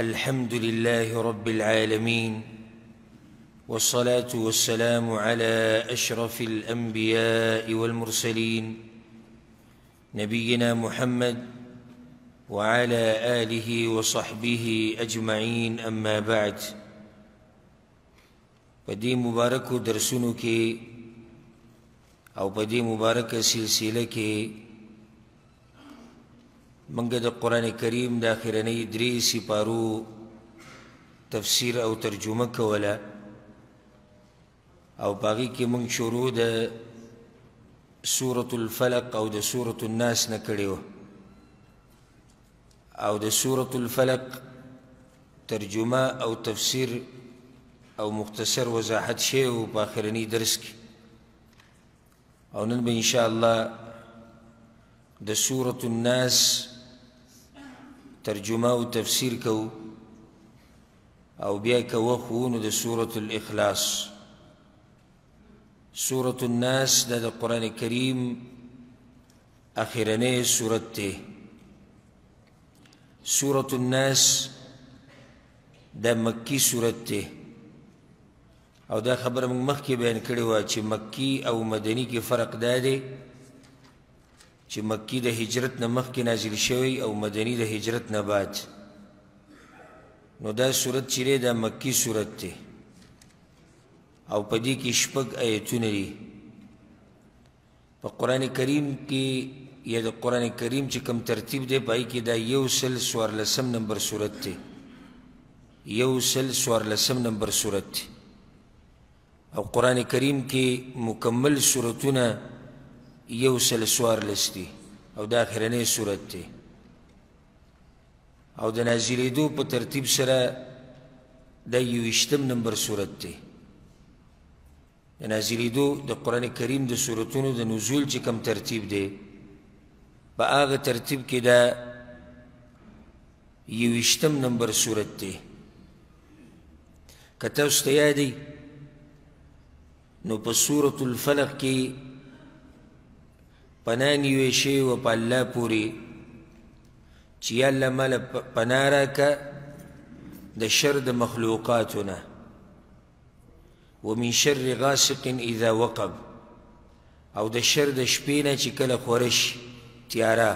الحمد لله رب العالمين، والصلاة والسلام على أشرف الأنبياء والمرسلين نبينا محمد وعلى آله وصحبه أجمعين. أما بعد، بدي مبارك درسونو کې او بدي مبارك سلسله کې منګه د قرآن کریم د اخرنۍ درې سپارو تفسیر او ترجمه کوله، او باقي کې موږ شروع د سورة الفلق او د سورة الناس نه کړې وه، او د سورة الفلق ترجمه او تفسیر او مختصر وضاحت شی و په اخرنۍ درس کې، او نن به ان شاء الله د سورة الناس ترجمه او تفسیر کو، او بیا کو خو د سورة الاخلاص. سورة الناس د قرآن کریم اخرنۍ سورت ته. سورة الناس د مکی سورت ته، او دا خبره موږ مخکې بیان کړې وه چې مکی او مدني کې فرق دا دی چې مکی د هجرت نه مخکې نازل شوی او مدني د هجرت نه بعد. نو دا سورت چې دی دا مکی سورت دی، او په دې کې شپږ آیتونه دي. په قرآن کریم کې یا د قرآن کریم چې کوم ترتیب دی په هغې کې دا 114 نمبر سورت دی، 114 نمبر سورت دی. او قرآن کریم کې مکمل سورتونه 114 دي، او دا اخرنۍ سورت دی. او د نازلېدو په ترتیب سره دا 21 نمبر سورت دی. د نازلېدو د قرآن کریم د سورتونو د نزول چې کوم ترتیب دی په هغه ترتیب کې دا 21 نمبر سورت دی. که تاسو ته یاد دی نو په سورة الفلق کې پناه نیوی شوې وه په الله پورې چې یا الله ماله پناه راکه د شر د مخلوقاتو نه، ومن شر غاسق اذا وقب، او د شر د شپې نه چې کله خوره شي، تیاره،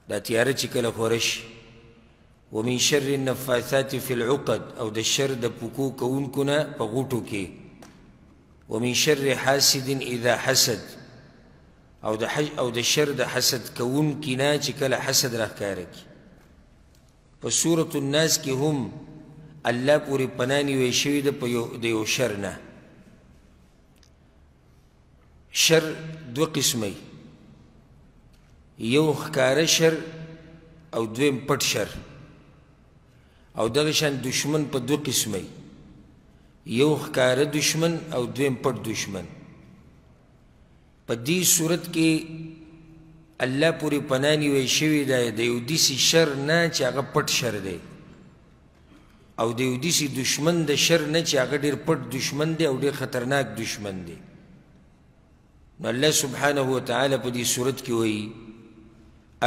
دا تیاره چې کله خوره شي. ومن شر النفاثات في العقد، او د شر د پکو کوونکو نه په غوټو کې. ومن شر حاسد اذا حسد، او د شر د حسد کوونکي نه چې کله حسد راښکاره کړي. په سورة الناس کې هم الله پورې پناه نیوی شوې ده د یو شر نه. شر دو قسمه، یو ښکاره شر او دویم پټ شر. او دغه شان دشمن په دو قسمه، یو ښکاره دشمن او دویم پټ دشمن. په دې صورت کې الله پورې پناه نیوی شوې ده د یو داسې شر نه چې هغه پټ شر دی، او د یو داسې دشمن د شر نه چې هغه ډېر پټ دشمن دی او ډېر خطرناک دشمن دی. نو الله سبحانه وتعالی په دې صورت کې وایي: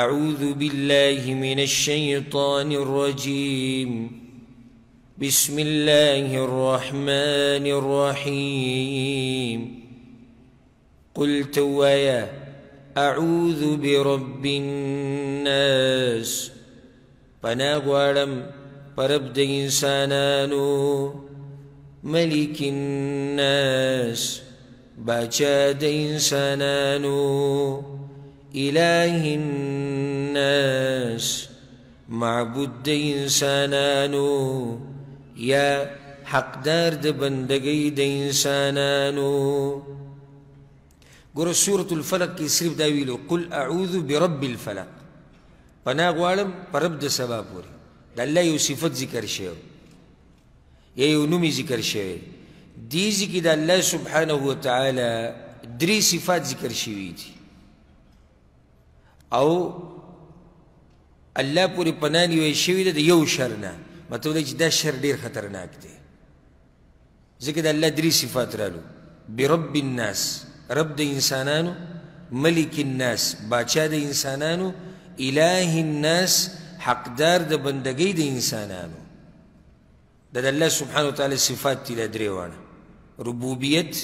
اعوذ بالله من الشیطان الرجیم، بسم الله الرحمن الرحیم. قل توایا اعوذ برب الناس، پناه غواړم په رب د انسانانو، ملک الناس، باچا د انسانانو، اله الناس، معبود د انسانانو، یا حقدار د بندګۍ د انسانانو. ګوره سورة الفلق کې صرف دا ویلو قل اعوذ برب الفلق، پناه غواړم په رب د سبا پورې. د الله یو صفت ذکر شوی یا یو نومي ذکر شوی. دې ځای کې د الله سبحانه وتعالی درې صفات ذکر شوي دي، او الله پورې پناه نیوی شوې ده د یو شر نه. مطلب دی چې دا شر ډېر خطرناک دی، ځکه د الله درې صفات رالو: برب الناس، رب د انسانانو، ملک الناس، باچا د انسانانو، اله الناس، حقدار د بندګۍ د انسانانو د الله سبحانه وتعالی صفات دي درې واړه ربوبیت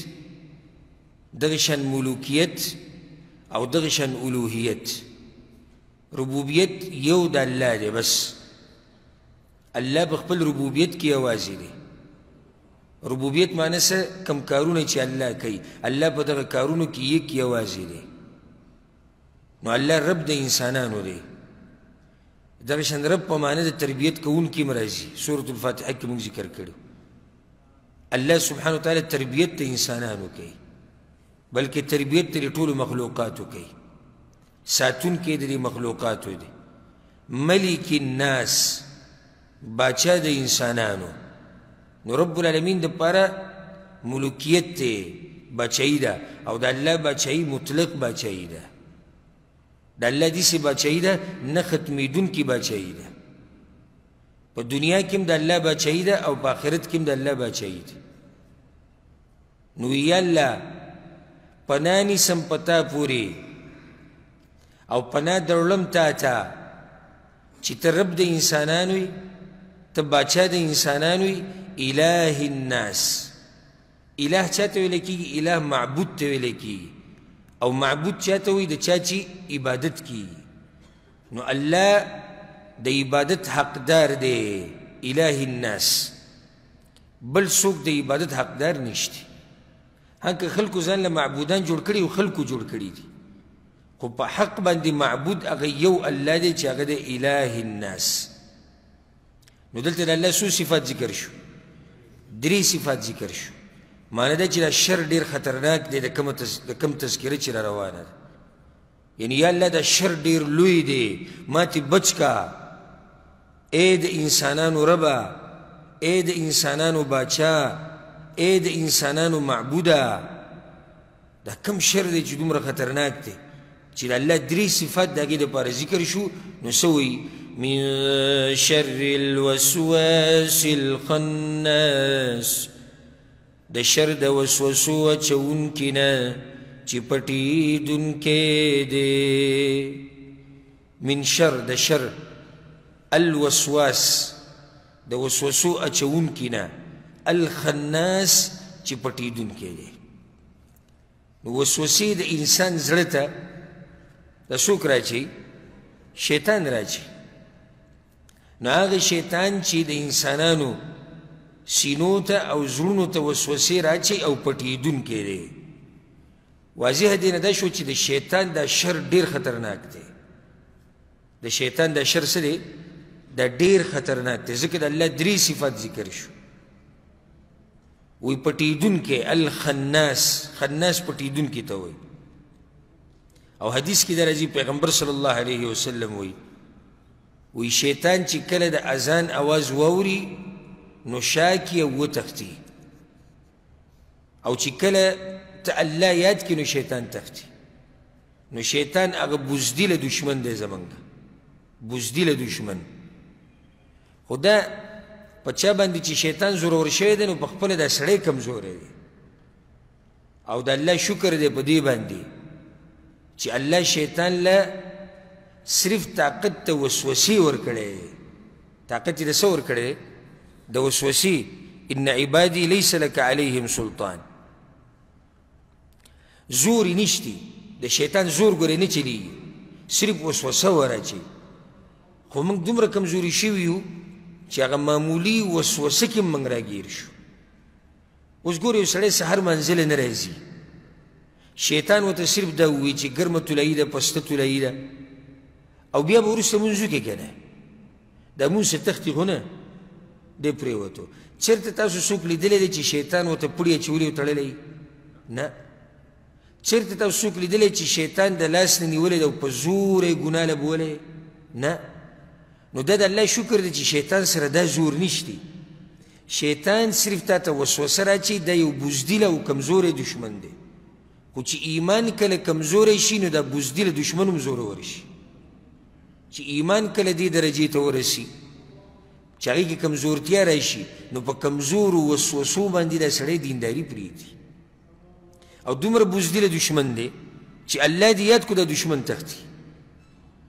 دغه شان ملوکیت او دغه شان الوهیت ربوبیت یو د الله دی بس الله بخپل ربوبیت کې یوازې دی ربوبیت معنی څه کم کارونه چې الله کوي الله په دغه کارونو کې یک یوازې دی نو الله رب د انسانانو دی دغه شان رب په معنی د تربیت کوونکي مرضی سورة الفاتحه کې موږ ذکر کړو الله سبحانه وتعالی تربیت د انسانانو کوي بلکې تربیت د ټولو مخلوقاتو کوي ساتون کې د مخلوقاتو دی ملک الناس باچا د انسانانو نو رب العالمین د پاره ملوکیت دی بچایی ده او د الله بچایی مطلق بچایی ده د الله داسې بچایی ده نه ختمیدونکې بچایی ده په دنیا کې هم د الله بچایی ده او په آخرت کې هم د الله بچایی ده نو یا الله پناه نیسم په تا پورې او پناه دروړم تا ته چې ته رب د انسانانو یې ته باچا د انسانانو یې اله الناس اله چا ته ویلی کېږي اله معبود ته ویلی کېږي او معبود چا ته وایي د چا چې عبادت کېږي نو الله د عبادت حقدار دی اله الناس بل څوک د عبادت حقدار نشته هکه خلکو ځان له معبودان جوړ کړي او خلکو جوړ کړي دي خو په حق باندې معبود هغه یو الله دی چې هغه د اله الناس نو دلته د الله څو صفات ذکر شو درې صفات ذکر شو معنی دا چې دا شر ډېر خطرناک دی د کم تذکره چې را روانه ده یعنی یا الله دا شر ډېر لوی دی ما تې بچ کا ای د انسانانو ربه ای د انسانانو باچا ای د انسانانو معبوده دا کم شر دی چې دومره خطرناک دی چې د الله درې صفات د هغې دپاره ذکر شو نو څه وایي من شر الوسواس الخناس د شر د وسوسو اچونکي نه چې پټېدونکی دی من شر د شر الوسواس د وسوسو اچونکي نه الخناس چې پټېدونکی دی نو وسوسې د انسان زړه ته د څوک راچي شیطان راچي نو هغه شیطان چې د انسانانو سینو ته او زړونو ته وسوسې راچي او پټېدونکی دی واضح دی نه دا شو چې د شیطان دا شر ډېر خطرناک دی د شیطان دا شر څه دی دا ډېر خطرناک دی ځکه د الله درې صفات ذکر شو وی پټېدونکی الخناس خناس پټېدونکی ته وایي او حدیث کې دا راځي پیغمبر صلی الله علیه وسلم وی شیطان چې کله د اذان اواز واوري نو شاکي او وتښتي او چې کله ته الله یاد کړي نو شیطان تښتي نو شیطان هغه بزدله دشمن دی زمونږ بزدله دشمن خو دا په چا باندې چې شیطان زورور شوی دی نو په خپله دا سړی کمزوری دی او د الله شکر دی په دې باندې چې الله شیطان له صرف طاقت ته وسوسې ورکړی طاقت یې د څه ورکړی د وسوسې ان عبادي ليس لك عليهم سلطان زور نشتی د شیطان زور ګورې نه چلیږي صرف وسوسه وراچي خو موږ دومره کمزوري شوي یو چې هغه معمولي وسوسه کې موږ راګیر شو اوس ګورې یو سړی سهار منزل نه راځي شیطان ورته صرف دا ووایي چې ګرمه طلایي ده پسته طلایي ده او بیا به وروسته مونځ وکړي که نه دا مونځ څه تختي خو نه دی پرېوتو چېرته تاسو څوک لیدلی دی چې شیطان ورته پړي اچولی او تړلی نه چېرته تاسو څوک لیدلی چې شیطان د لاس نه نیولی ده او په زور یې ګناه لبولی نه نو دا د الله شکر دی چې شیطان سره دا زور نشتی شیطان صرف تا ته وسوسه راچي دا یو بزدله او کمزوری دشمن دی خو چې ایمان کله کمزوری شي نو دا بزدله دشمن هم زورور شي چې ایمان کله دې درجې ته ورسي چې هغې کې کمزورتیا راشي نو په کمزورو وسوسو باندې دا سړی دینداري پرېږدي او دومره بزدله دشمن دی چې الله دې یاد کړو دا دشمن تښتي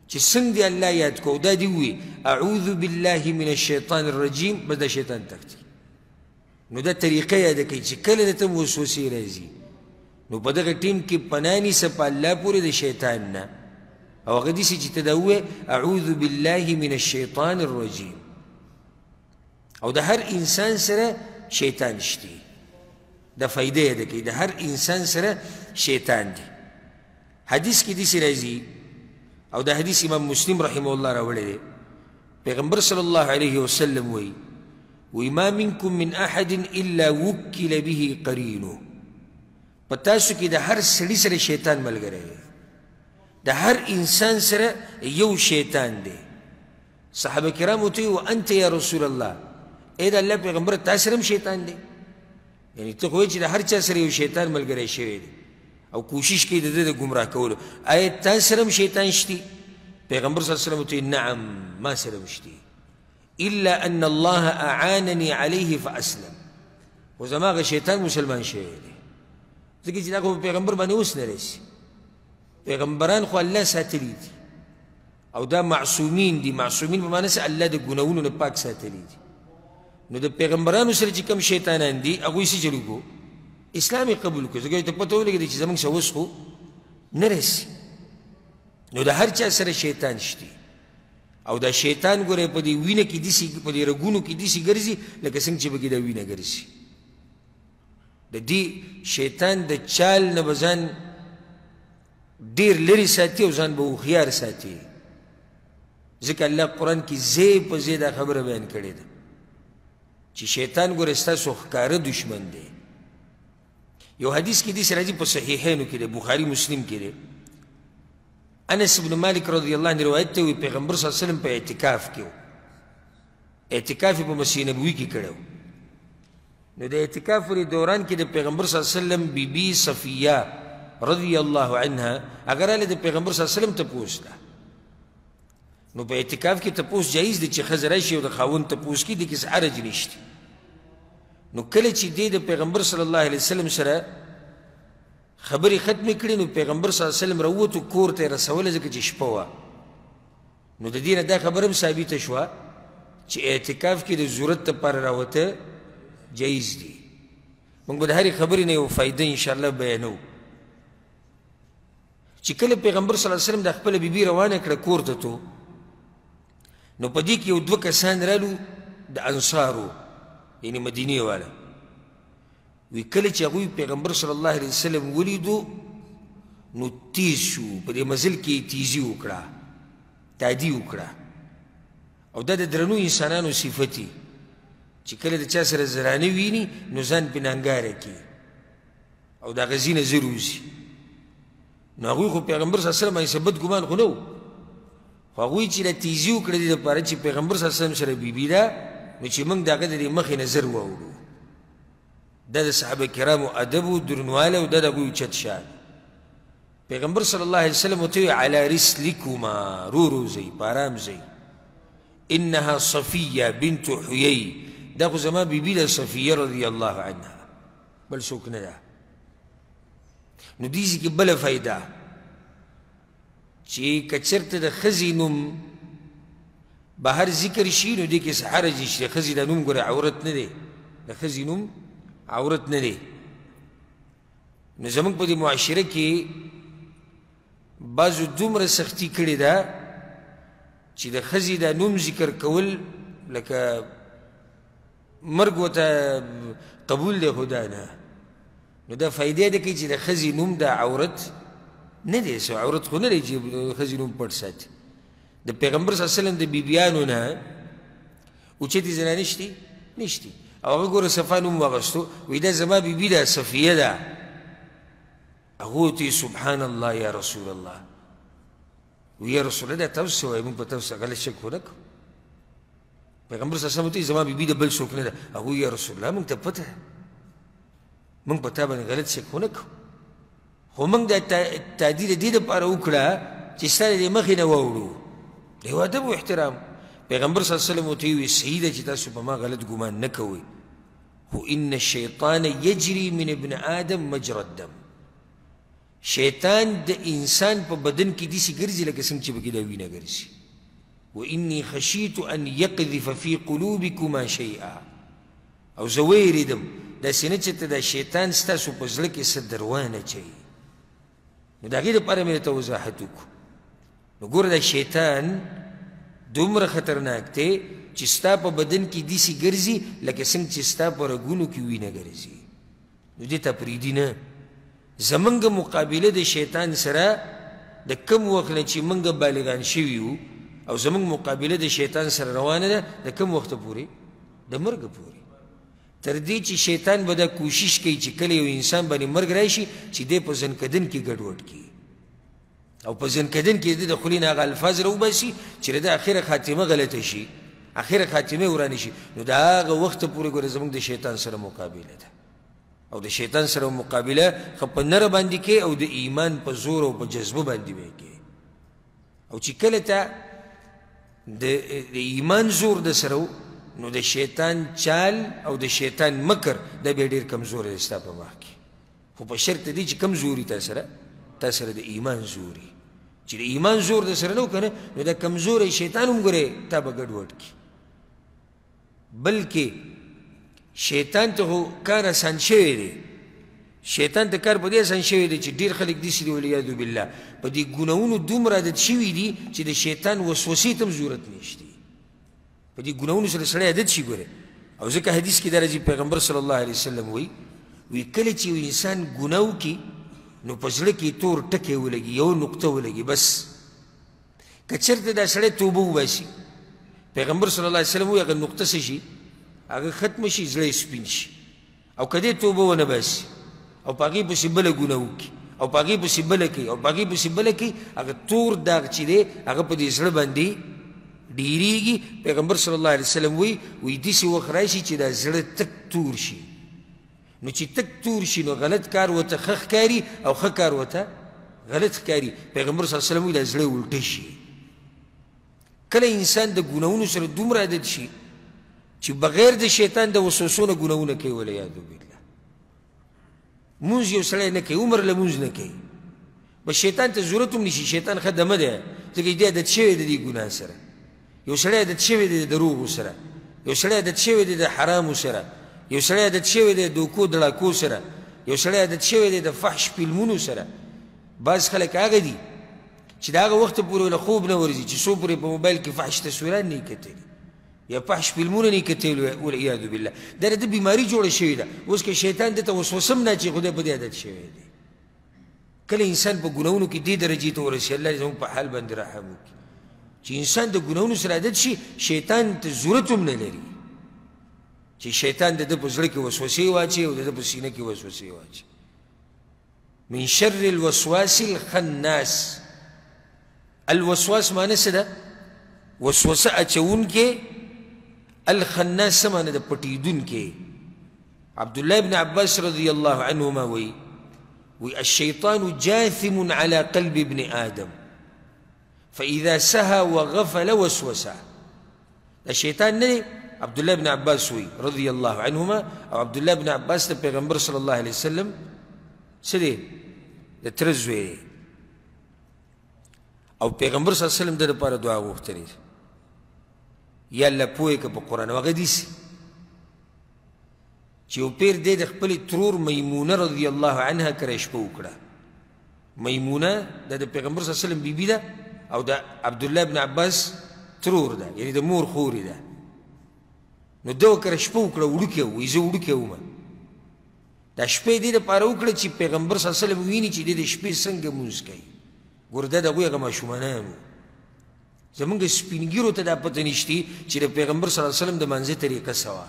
چې څنګه دی الله یاد کو دا دی وی اعوذ بالله من الشیطان الرجیم بس دا شیطان تکتی نو دا طریقه یاد کوي چې کله درته وسوسې راځي نو په دغه ټیم کې پناه نیسه په الله پورې د شیطان نه او هغه داسې چې ته دا ووایې اعوذ بالله من الشیطان الرجیم او د هر انسان سره شیطان شته دا فایده یې ده کوي د هر انسان سره شیطان دی حدیث کې داسې راځي او دا حدیث امام مسلم رحمه الله راوړی دی پیغمبر صلی الله علیه وسلم وی ما منکم من احد الا وکل به قرینه په تاسو کې د هر سړي سره شیطان ملګری دی د هر انسان سره یو شیطان دی صحابه کرامو ته وانت یا رسول الله اې د الله پیغمبر تا سره هم شیطان دی یعنی ته خو چې د هر چا سره یو شیطان ملګری شوی دی او کوشش کوي د ده د ګمراه کولو آیا تا سره هم شیطان شتي پیغمبر صلی الله علیه وسلم ته نعم ما سره هم شتي الا ان الله اعانني عليه فاسلم خو زما هغه شیطان مسلمان شوی دی ځکه چې دا خو پیغمبر باندې اوس نه رسي پیغمبران خو الله ساتلی دي او دا معصومین دي معصومین په معنی الله د ګناهونو نه پاک ساتلی دي نو د پیغمبرانو سره چې کوم شیطانان دي هغوی څه چلو کو اسلام یې قبول کړو ځکه ته پته ولګېده چې زموږ څه اوس خو نه رسي نو د هر چا سره شیطان شته او دا شیطان ګوره په دې وینه کې داسې په دې رګونو کې داسې ګرځي لکه څنګه چې پکې دا وینه ګرځي د دې شیطان د چال نه به ځان ډېر لرې ساتي او ځان به هوښیار ساتي ځکه الله قرآن کې ځای په ځای دا خبره بیان کړې ده چې شیطان ګوره ستاسو ښکاره دشمن دی یو حدیث کې داسې راځي په صحیحینو کې دی بخاري مسلم کې دی انس بن مالک رضی الله عنه روایت ته وي پیغمبر صلی الله علیه وسلم په اعتکاف کې و اعتکاف یې په مسجد نبوي کې کړی و نو د اعتکاف په دوران کې د پیغمبر صلی الله علیه وسلم بیبي صفیه رضی الله عنها هغه راله د پیغمبر صلی الله علیه وسلم تپوس ده نو په اعتکاف کې تپوس جایز دی چې ښځه راشي او د خاوند تپوس کړي دې کې څه حرج نشته نو کله چې دی د پیغمبر صلی الله علیه وسلم سره خبرې ختمې کړې نو پیغمبر صلی الله علیه وسلم راووتو کور ته یې رسوله ځکه چې شپه وه نو د دې نه دا خبره هم ثابته شوه چې اعتکاف کې د ضرورت دپاره راوته جایز دی موږ به د هرې خبرې نه یو فایده انشاءالله بیانو چې کله پیغمبر صلی الله علیه وسلم د خپله بیبي روانه کړه کور ته تو نو په دې کې یو دوه کسان رالو د انصارو یعنی مدینې والا وی کله چې هغوی پیغمبر صلی الله علیه وسلم ولیدو نو تیز شو په دې مزل کې تیزي وکړه تادي وکړه او دا د درنو انسانانو صفتي چې کله د چا سره زرانه ویني نو ځان پې ننګاره کړي او د هغه ځینه زر وځي نو هغوی خو پیغمبر صلی الله علیه وسلم باندې څه بد ګمان خو نه و خو هغوی چې دا تیزي وکړه دې دپاره چې پیغمبر صلی الله علیه وسلم سره بیبي ده نو چې موږ د هغه د دې مخې نه زر واوړو دا د صحابه کرامو ادب و درنوالی او دا د هغوی اوچت شان پیغمبر صلی الله علیه وسلم ورته ویل علی رسلکما رو ځئ په ارام ځئ انها صفیه بنت حیی دا خو زما بیبي ده صفیه رضی الله عنها بل څوک نه ده نو دې کې بله فایده چې که چېرته د ښځې نوم بهر ذکر شي نو دې کې څه حرج نشته ښځې دا نوم ګوره عورت نه دی د ښځې نوم عورت نه دی نو زموږ په دې معاشره کې بعضو دومره سختي کړې ده چې د ښځې دا نوم ذکر کول لکه مرګ ورته قبول دی خو دا نه نو دا فایده ده کوي چې د ښځې نوم دا عورت نه دی څه عورت خو نه دی چې ښځې نوم پټ ساتي د پیغمبر صلی الله علیه وسلم د بیبیانو نه اوچتې زنانې شتې نشتې او هغه ګوره صفا نوم واغېستو وایي دا زما بیبي ده صفیه ده هغه ورته سبحان الله یا رسول الله وی یا رسول الله دا تاسو څه وایي موږ په تاسو غلط شک خو نه کوو پیغمبر صلی الله علیه وسلم ته زما بیبي ده بل څوک نه ده هغه یا رسول الله موږ ته پته موږ په تا باندې غلط شک خو نه کوو خو موږ دا تعدیل دې دپاره وکړه چې ستا د دې مخې نه واوړو د یو ادب و احترام پیغمبر صلی الله علیه وسلم ورته ویل صحیح ده چې تاسو په ما غلط ګمان نه کوئ خو ان الشیطان یجري من ابن آدم مجرى الدم شیطان د انسان په بدن کې داسې ګرځي لکه څنګه چې پکې دا وینه ګرځي. وإني خشیت ان یقذف فی قلوبکما شیئا، او زه ویرېدم داسې نه چې ته دا شیطان ستاسو په زړه کې څه دروان اچوي. نو د هغې دپاره مې درته وضاحت وکړو. نو ګوره دا شیطان دومره خطرناک دی چې ستا په بدن کې داسې ګرځي لکه څنګه چې ستا په رګونو کې وینه ګرځي. نو دې ته پرېږدي نه. زمونږ مقابله د شیطان سره د کم وخت نه چې موږ بالغان شوي یو او زمونږ مقابله د شیطان سره روانه ده د کم وخته پورې؟ د مرګ پورې. تر دې چې شیطان به دا کوشش کوي چې کله یو انسان باندې مرګ راشي چې دی په زنکدن کې ګډوډ کړي او په زنکدن کې د خولې نه هغه الفاظ راوباسي چې د اخره خاتمه غلطه شي، اخره خاتمه ورانه شي. نو د هغه وخته پورې ګوره زمونږ د شیطان سره مقابله ده. او د شیطان سره مقابله خو په نره باندې کې او د ایمان په زور او په جذبه باندې به کې. او چې کله ته د ایمان زور د سره نو د شیطان چال او د شیطان مکر دا به ډېر کمزوری دی ستا په مخ کې. خو په شرط دی چې کمزوري تا سره د ایمان زوري. چې د ایمان زور د سره نه و که نه نو دا کمزوری شیطان هم ګورې تا به ګډوډ کړي. بلکې شیطان ته خو کار آسان شوی دی. شیطان ته کار په دې آسان شوی دی چې ډېر خلک داسې دي والعیاذ بالله په دې ګناهونو دومره عادت شوي دي چې د شیطان وسوسې ته هم ضرورت نشته. په دې ګناهونو سره سړی عادت شي ګوره. او ځکه حدیث کې دا راځي پیغمبر صلی الله علیه وسلم وی کله چې یو انسان ګناه وکړي نو په زړه کې تور ټکی ولګي، یو نقطه ولګي بس. که چېرته دا سړی توبه وباسي پیغمبر صلی الله علیه وسلم وایي هغه نقطه څه شي؟ هغه ختمه شي، زړه یې سپین شي. او که دې توبه ونه باسي او په هغې پسې بله ګناه وکړي او په هغې پسې بله کوي او په هغې پسې بله کوي، هغه تور داغ چې دی هغه په دې زړه باندې ډیریږي. پیغمبر صلی الله علیه وسلم وی داسې وخت راشي چې دا زړه تک تور شي. نو چې تک تور شي نو غلط کار ورته ښه ښکاري او ښه کار ورته غلط ښکاري. پیغمبر صلی الله علیه وسلم وی دا زړه الټه شي. کله انسان د ګناهونو سره دومره عادت شي چې بغیر د شیطان د وسوسو نه ګناهونه کوي والعیاذ بالله. مونځ یو سړی نه کوي، عمر له مونځ نه کوي، بس شیطان ته ضرورت هم نشي. شیطان ښه دمه دی ځکه دې عادت شوی دی دې ګناه سره. یو سړی عادت شوی دی د دروغو سره، یو سړی عادت شوی دی د حرامو سره، یو سړی عادت شوی دی د دوکو دړاکو سره، یو سړی عادت شوی دی د فحش فلمونو سره. بعض خلک هغه دي چې د هغه وخته پورې له خوب نه ورځي چې څو پورې په موبایل کې فحش تصویرات نه کتلي یا فحش فلمونه نه کتلي والعیاذ بالله. دا د بیماري جوړه شوې ده. اوس که شیطان دې ته وسوسه هم نه اچي خدای په دې عادت شوی دی. کله انسان په ګناهونو کې دې درجې ته ورسي الله دې زموږ په حال باندې رحم وکړي چې انسان د ګناهونو سره عادت شي شیطان ته ضرورت هم نه لري چې شیطان د ده په زړه کې وسوسې واچي او د ده په سینه کې وسوسې واچي. من شر الوسواس الخناس. الوسواس معنی څه ده؟ وسوسه اچونکی. الخناس څه معنی ده؟ پټیدونکی. عبدالله بن عباس رضی الله عنهما وی الشیطان جاثم على قلب ابن آدم فإذا سهى وغفل وسوسه. دا شیطان نه دی. عبدالله بن عباس وی رضی الله عنهما او عبدالله بن عباس د پیغمبر صلی الله علیه وسلم څه دی؟ د تره زوی دی. او پیغمبر صلی الله علیه وسلم د لپاره دعا غوښتلې یا الله پوهې که په قرآن او هغه داسې چې یو پیر دی د خپلې ترور میمونه رضی الله عنها کره شپه وکړه. میمونه د پیغمبر صلی الله علیه وسلم بیبي ده او د عبدالله بن عباس ترور ده، یعنی د مور خورې ده. نو ده کره شپه وکړه، وړوکی و، وایي زه وړوکی وم. دا شپه دې دپاره وکړه چې پیغمبر صلی الله علیه وسلم ویني چې دی د شپې څنګه لمونځ کوي. ګوره دا د هغوی هغه ماشومانان وو. زمونږ سپین ږیرو ته دا پته نشتي چې د پیغمبر صلی الله علیه وسلم د منځه طریقه څه وه،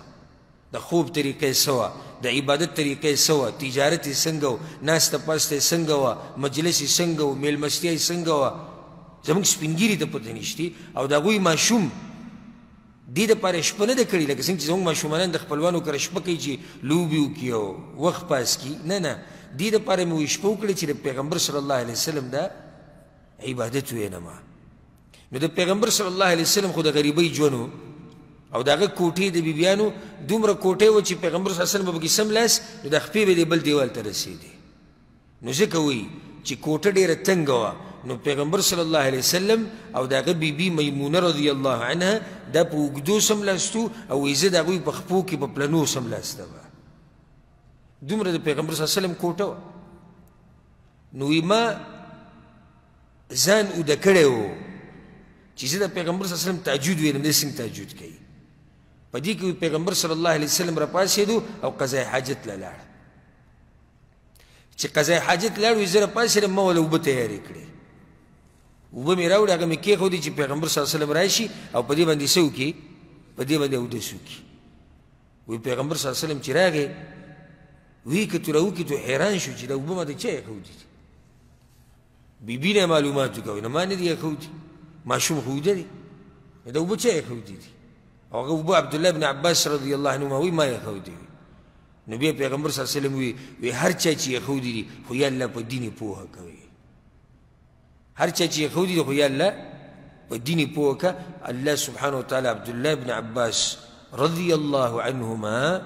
د خوب طریقه څه وه، د عبادت طریقه څه وه، تجارت یې څنګه و، ناسته پاسته یې څنګه وه، مجلس یې څنګه و، میلمستیا یې څنګه وه. زمونږ سپین ږیري ته پته نشتي. او د هغوی ماشوم دې دپاره شپه نه ده کړې لکه څنګه چې زموږ ماشومانان د خپلوانو کره شپه کوي چې لوبې وکړي او وخت پاس کړي. نه، دې دپاره مې شپه وکړې چې د پیغمبر صلی الله علیه وسلم دا عبادت وینم. نو د پیغمبر صلی الله علیه وسلم خو د غریبۍ ژوند و او د هغه کوټې د بیبیانو دومره کوټې وه چې پیغمبر صلی الله علیه وسلم به پکې سملاس نو د خپې به د بل دیوال ته رسېدې. نو ځکه وایي چې کوټه ډېره تنګه وه نو پیغمبر صلی الله علیه وسلم او د هغه بیبي میمونه رضی الله عنها دا په اوږدو سملاستو او وایي زه د هغوی په خپو کې په پلنو سملاسته وه دومره د پیغمبر صلی الله علیه وسلم کوټه وه نو وایي ما ځان اوده کړی و چې زه د پیغمبر صلی الله علیه وسلم تهجد ویلم دی څنګه تهجد کوي په دې کې پیغمبر صلی الله علیه وسلم راپاڅېدو او قضای حاجت له لاړ چې قضای حاجت لاړ وایي زه راپاڅېدم ما وله اوبه تیارې کړې اوبه مې راوړې هغه مې کېښودې چې پیغمبر صلی الله علیه وسلم راشي او په دې باندې څه وکړي په دې باندې اودس وکړي وایي پیغمبر صلی الله علیه وسلم چې راغی وی که تو راوکړي تو حیران شو چې دا اوبه ما د چا ایښودي دي بیبي نه معلومات وکړي نه ما نه دي ایښودي ماشوم خو ویده دی دا اوبه چا ایښودي دي او هغه اوبه عبدالله بن عباس رضی الله عنهما وایي ما ایښودي وي نو بیا پیغمبر صلی الله علیه وسلم وی هر چا چې ایښودي دي خو یا الله په دین یې پوهه کوي هر چا چې ایښودي دي خو یا الله په دین یې پوهه که الله سبحانه وتعالی عبدالله بن عباس رضی الله عنهما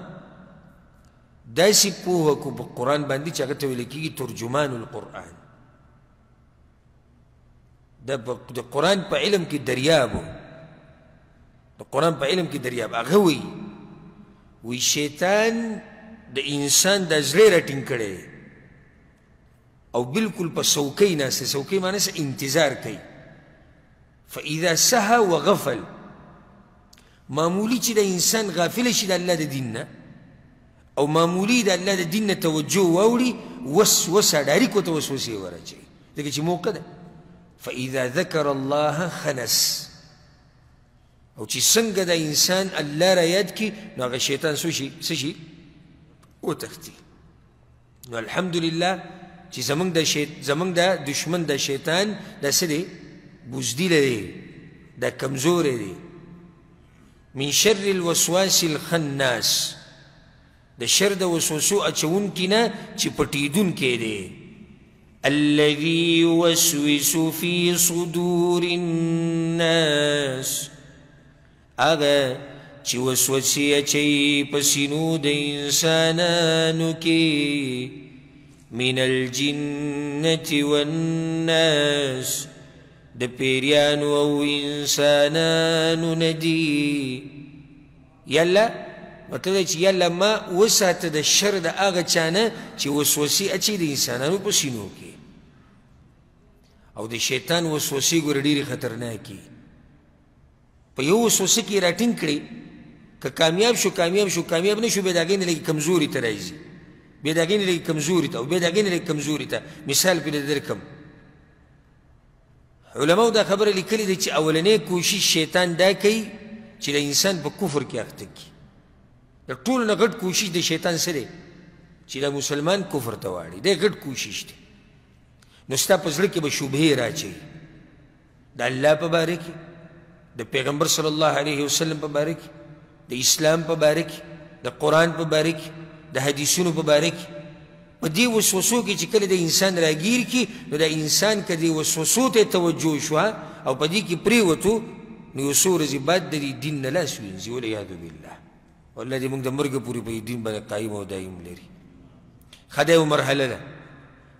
داسې پوهه کو په قرآن باندې چې هغه ته ویل کېږي ترجمان القرآن د قرآن په علم کې دریاب و د قرآن په علم کې دریاب هغه وی شیطان د انسان د زړه راټینګ کړی او بالکل په څوکۍ ناسته څوکۍ معنی څه انتظار کوي فاذا سهى وغفل معمولی چې د انسان غافل شي د الله د دین نه او معمولی د الله د دین نه توجه واوړي وسوسه ډایرک ورته وسوسې ورچوي ځکه چې موقع ده فاذا ذكر الله خنس او چې څنګه د انسان الله را یاد کړي نو هغه شیطان څه شي وتښتي نو الحمدلله چې زمونږ د دشمن د شیطان دا څه دی بزدله دی دا کمزوری دی من شر الوسواس الخناس د شر د وسوسو اچونکي نه چې پټېدونکی دی الذي يوسوس في صدور الناس هغه چې وسوسې اچوي په سینو د انسانانو کې من الجنة والناس د پیریانو او انسانانو ندي یلا مطلب چې یلا ما وساته د شر د هغه چا نه چې وسوسې اچوي د انسانانو په سینو کې او د شیطان وسوسې ګوره ډېرې خطرناکې په یو وسوسه کې راټینګ کړي که کامیاب شو کامیاب نه شو بیا د هغې نه لږې کمزوري ته راځي بیا د هغې نه لږې کمزوري ته او بیا د هغې نه لږې کمزوري ته مثال پرې درکړم علماو دا خبره لیکلې ده چې اولنی کوشش شیطان دا کوي چې د انسان په کفر کې اخته کړي د ټولو نه غټ کوشش د شیطان څه دی چې د مسلمان کفر ته واړي دی غټ کوشش دی نو ستا په زړه کې به شبهې راچوي د الله په باره کې د پیغمبر صلی الله علیه وسلم په باره کې د اسلام په باره کې د قرآن په باره کې د حدیثونو په باره کې په دې وسوسو کې چې کله د انسان راګیر کړي نو د انسان که دې وسوسو ته توجه شوه او په دې کې پرېوتو نو یو څو ورځې بعد د دې دین نه لاس وینځي والعیاذ بالله والله دې موږ د مرګه پورې په دین باندې قایم او دایم لري ښه دا یو مرحله ده